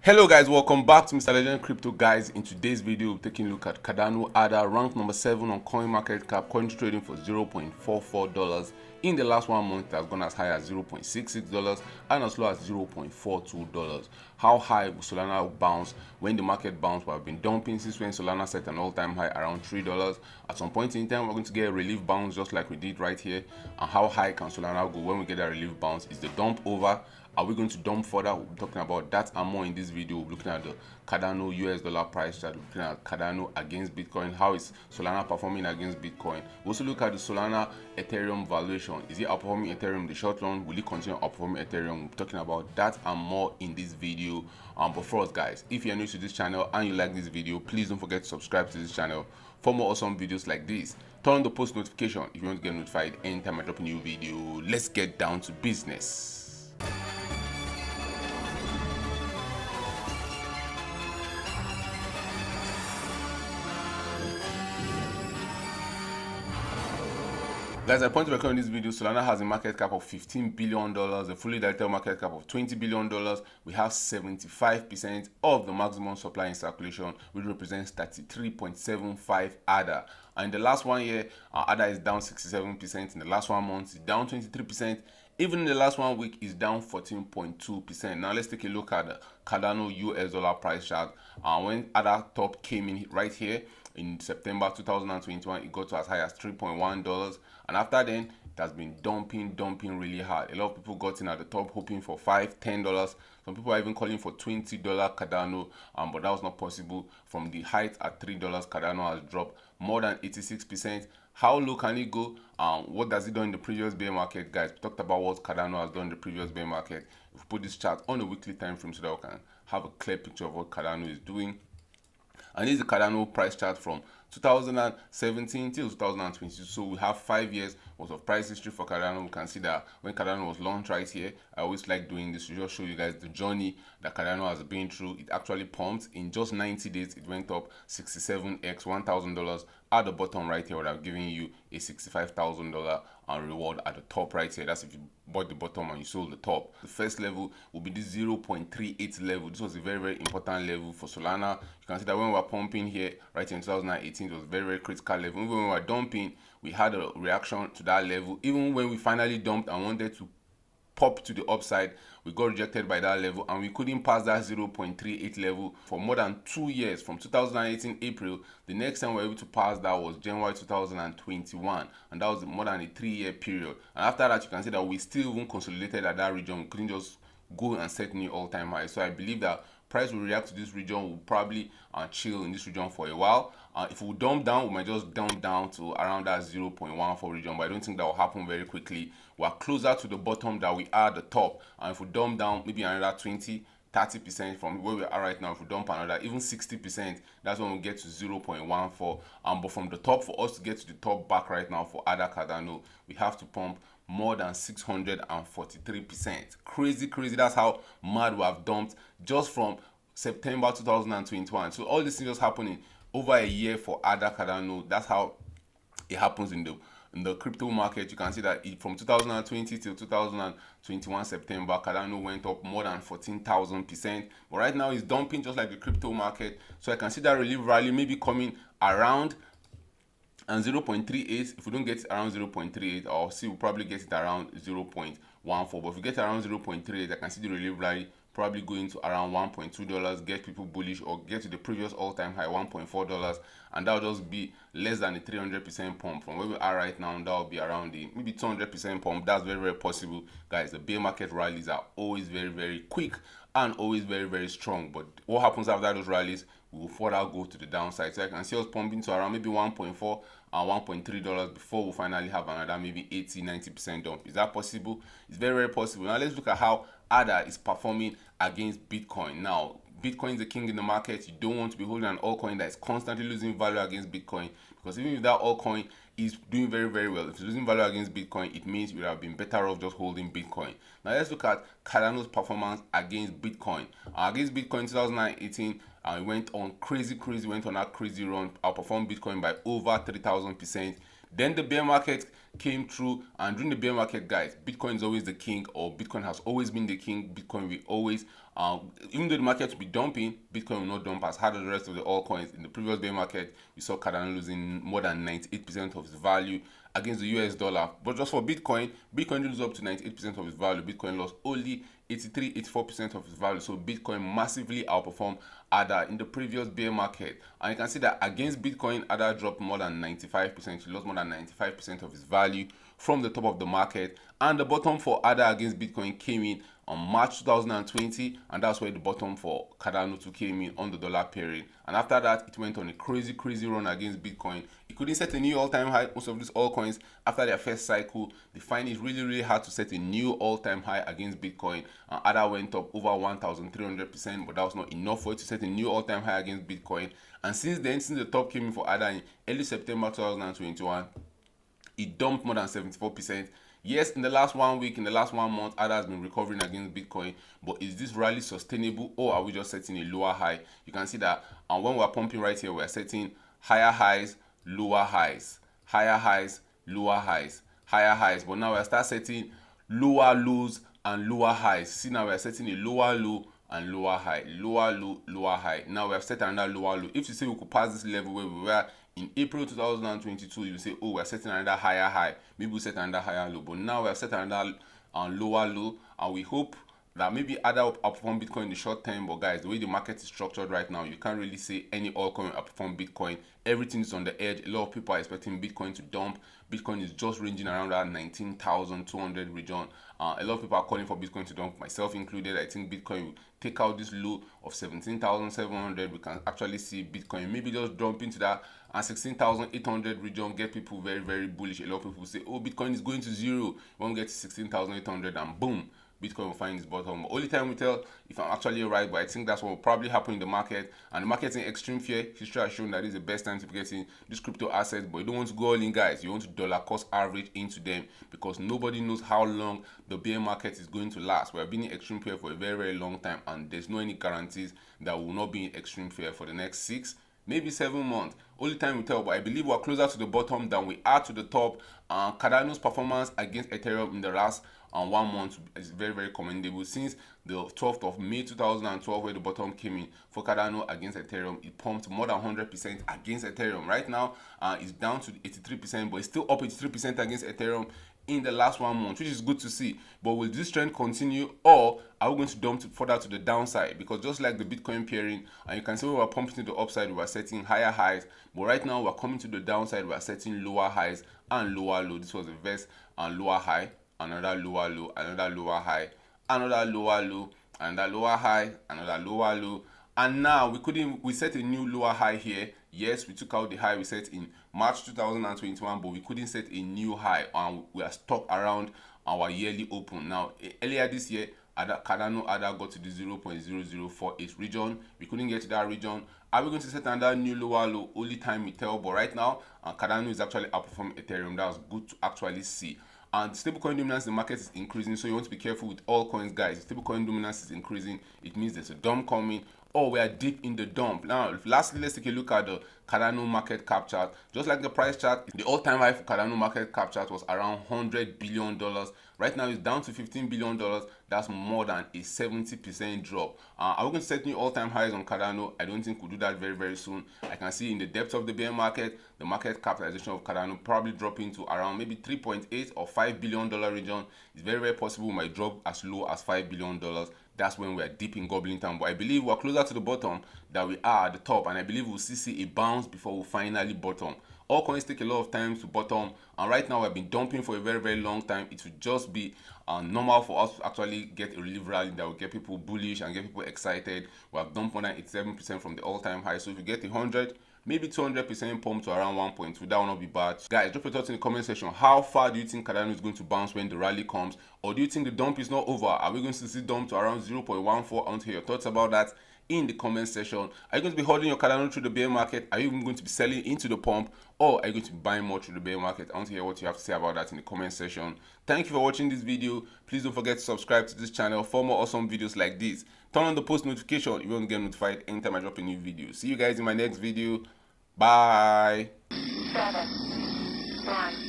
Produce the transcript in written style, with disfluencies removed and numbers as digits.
Hello guys, welcome back to Mr. Legend Crypto. Guys, in today's video we're taking a look at Cardano Ada, ranked number 7 on CoinMarketCap, currently trading for $0.44. In the last 1 month, it has gone as high as $0.66 and as low as $0.42. How high will Solana bounce? When the market bounce, we have been dumping since when Solana set an all-time high around $3. At some point in time, we're going to get a relief bounce just like we did right here. And how high can Solana go when we get a relief bounce? Is the dump over? Are we going to dump further? We'll be talking about that and more in this video. We'll be looking at the Cardano US dollar price chart. We'll be looking at Cardano against Bitcoin. How is Solana performing against Bitcoin? We'll also look at the Solana Ethereum valuation. Is it outperforming Ethereum in the short run? Will it continue outperforming Ethereum? We'll be talking about that and more in this video. But first, guys, if you're new to this channel and you like this video, please don't forget to subscribe to this channel for more awesome videos like this. Turn on the post notification if you want to get notified anytime I drop a new video. Let's get down to business. Guys, at the point of recording this video, Solana has a market cap of $15 billion, a fully diluted market cap of $20 billion. We have 75% of the maximum supply in circulation, which represents 33.75 ADA. And in the last 1 year, ADA is down 67%. In the last 1 month, it's down 23%. Even in the last 1 week, it's down 14.2%. Now let's take a look at the Cardano US dollar price chart. When ADA top came in right here in September 2021, it got to as high as $3.1. And after then, it has been dumping really hard. A lot of people got in at the top hoping for $5, $10. Some people are even calling for $20 Cardano, but that was not possible. From the height at $3, Cardano has dropped more than 86%. How low can it go? What does it do in the previous bear market, guys? We talked about what Cardano has done in the previous bear market. If we put this chart on a weekly time frame so that we can have a clear picture of what Cardano is doing. And this is the Cardano price chart from 2017 till 2022. So we have 5 years worth of price history for Cardano. We can see that when Cardano was launched right here, I always like doing this to just show you guys the journey that Cardano has been through. It actually pumped in just 90 days. It went up 67x, $1,000. At the bottom right here, what I'm giving you a $65,000 reward at the top right here. That's if you bought the bottom and you sold the top. The first level will be this 0.38 level. This was a very important level for Solana. You can see that when we were pumping here right in 2018, it was a very critical level. Even when we were dumping, we had a reaction to that level. Even when we finally dumped and wanted to pop to the upside, we got rejected by that level and we couldn't pass that 0.38 level for more than 2 years. From 2018 April, the next time we were able to pass that was January 2021, and that was more than a 3-year period. And after that, you can see that we still even consolidated at that region. We couldn't just go and set new all-time high. So I believe that price will react to this region. Will probably chill in this region for a while. If we dump down, we might just dump down to around that 0.14 region, but I don't think that will happen very quickly. We're closer to the bottom than we are at the top, and if we dump down maybe another 20-30% from where we are right now, if we dump another even 60%, that's when we get to 0.14. But from the top, for us to get to the top back right now for Ada Cardano, we have to pump more than 643%. Crazy. That's how mad we have dumped just from September 2021. So all this things just happening over a year for Ada Cardano. That's how it happens in the crypto market. You can see that from 2020 till 2021 September, Cardano went up more than 14,000%. But right now it's dumping just like the crypto market. So I can see that relief rally maybe coming around and 0.38. If we don't get it around 0.38, I'll see we'll probably get it around 0.14. But if we get around 0.38, I can see the relief rally probably going to around $1.2, get people bullish, or get to the previous all-time high $1.4, and that'll just be less than a 300% pump from where we are right now. That'll be around the maybe 200% pump. That's very possible, guys. The bear market rallies are always very quick and always very strong. But what happens after those rallies? We will further go to the downside. So I can see us pumping to around maybe $1.4 and $1.3 before we finally have another maybe 80-90% dump. Is that possible? It's very possible. Now let's look at how ADA is performing against Bitcoin. Now, Bitcoin is the king in the market. You don't want to be holding an altcoin that is constantly losing value against Bitcoin, because even if that altcoin is doing very well, if it's losing value against Bitcoin, it means you would have been better off just holding Bitcoin. Now let's look at Cardano's performance against Bitcoin. Against Bitcoin in 2018, it went on crazy, went on a crazy run, outperformed Bitcoin by over 3,000%. Then the bear market came through, and during the bear market, guys, Bitcoin is always the king, or Bitcoin has always been the king. Bitcoin will always, even though the market will be dumping, Bitcoin will not dump as hard as the rest of the altcoins. In the previous bear market, we saw Cardano losing more than 98% of its value against the US dollar. But just for Bitcoin, Bitcoin didn't lose up to 98% of its value. Bitcoin lost only 84% of its value. So Bitcoin massively outperformed ADA in the previous bear market. And you can see that against Bitcoin, ADA dropped more than 95%. It lost more than 95% of its value from the top of the market. And the bottom for ADA against Bitcoin came in on March 2020, and that's where the bottom for Cardano 2 came in on the dollar pairing. And after that, it went on a crazy run against Bitcoin. It couldn't set a new all-time high. Most of these altcoins, after their first cycle, they find it really hard to set a new all-time high against Bitcoin. ADA went up over 1,300%, but that was not enough for it to set a new all-time high against Bitcoin. And since then, since the top came in for ADA in early September 2021, it dumped more than 74%. Yes, in the last 1 week, in the last 1 month, ADA has been recovering against Bitcoin, but is this rally sustainable, or are we just setting a lower high? You can see that when we're pumping right here, we're setting higher highs, lower highs, higher highs, lower highs, higher highs. But now we'll start setting lower lows and lower highs. See, now we're setting a lower low and lower high, lower low, lower high. Now we have set another lower low. If you say we could pass this level where we were in April 2022, you say, oh, we're setting another higher high. Maybe we'll set another higher low. But now we have set another lower low, and we hope that maybe ADA will outperform Bitcoin in the short term. But guys, the way the market is structured right now, you can't really say any altcoin will outperform Bitcoin. Everything is on the edge. A lot of people are expecting Bitcoin to dump. Bitcoin is just ranging around that 19,200 region. A lot of people are calling for Bitcoin to dump, myself included. I think Bitcoin will take out this low of 17,700. We can actually see Bitcoin maybe just dump into that 16,800 region, get people very bullish. A lot of people say, oh, Bitcoin is going to zero. Won't get to 16,800, and boom, Bitcoin will find its bottom. Only time will tell if I'm actually right, but I think that's what will probably happen in the market. And the market's in extreme fear. History has shown that it's the best time to be getting these crypto assets, but you don't want to go all in, guys. You want to dollar cost average into them, because nobody knows how long the bear market is going to last. We have been in extreme fear for a very long time, and there's no any guarantees that we will not be in extreme fear for the next 6, maybe 7 months. Only time will tell, but I believe we're closer to the bottom than we are to the top. Cardano's performance against Ethereum in the last 1 month is very commendable. Since the 12th of May 2012, where the bottom came in for Cardano against Ethereum, it pumped more than 100% against Ethereum. Right now, it's down to 83%, but it's still up 83% against Ethereum in the last 1 month, which is good to see. But will this trend continue, or are we going to dump further to the downside? Because just like the Bitcoin pairing, and you can see we were pumping to the upside, we are setting higher highs, but right now we're coming to the downside, we are setting lower highs and lower low. This was a verse and lower high, another lower low, another lower high, another lower low, another lower high, another lower low. And now we set a new lower high here. Yes, we took out the high we set in March 2021, but we couldn't set a new high, and we are stuck around our yearly open. Now, earlier this year, Cardano ADA got to the 0.0048 region. We couldn't get to that region. Are we going to set another new lower low? Only time will tell. But right now, Cardano is actually outperforming Ethereum. That was good to actually see. And stablecoin dominance in the market is increasing, so you want to be careful with all coins, guys. If stablecoin dominance is increasing, it means there's a dump coming, or we are deep in the dump. Now, lastly, let's take a look at the Cardano market cap chart. Just like the price chart, the all-time high for Cardano market cap chart was around $100 billion. Right now, it's down to $15 billion. That's more than a 70% drop. Are we going to set new all-time highs on Cardano? I don't think we'll do that very soon. I can see in the depths of the bear market, the market capitalization of Cardano probably dropping to around maybe 3.8 or $5 billion region. It's very possible we might drop as low as $5 billion. That's when we're deep in goblin town. But I believe we're closer to the bottom than we are at the top, and I believe we'll see a bounce before we finally bottom. All coins take a lot of time to bottom, and right now we've been dumping for a very long time. It would just be normal for us to actually get a relief rally that will get people bullish and get people excited. We have dumped more than 87% from the all-time high, so if you get 100, maybe 200% pump to around 1.2, that will not be bad. Guys, drop your thoughts in the comment section. How far do you think Cardano is going to bounce when the rally comes? Or do you think the dump is not over? Are we going to see dump to around 0.14? I want to hear your thoughts about that in the comment section. Are you going to be holding your Cardano through the bear market? Are you even going to be selling into the pump? Or are you going to be buying more through the bear market? I want to hear what you have to say about that in the comment section. Thank you for watching this video. Please don't forget to subscribe to this channel for more awesome videos like this. Turn on the post notification if you want to get notified anytime I drop a new video. See you guys in my next video. Bye. 7 Bye.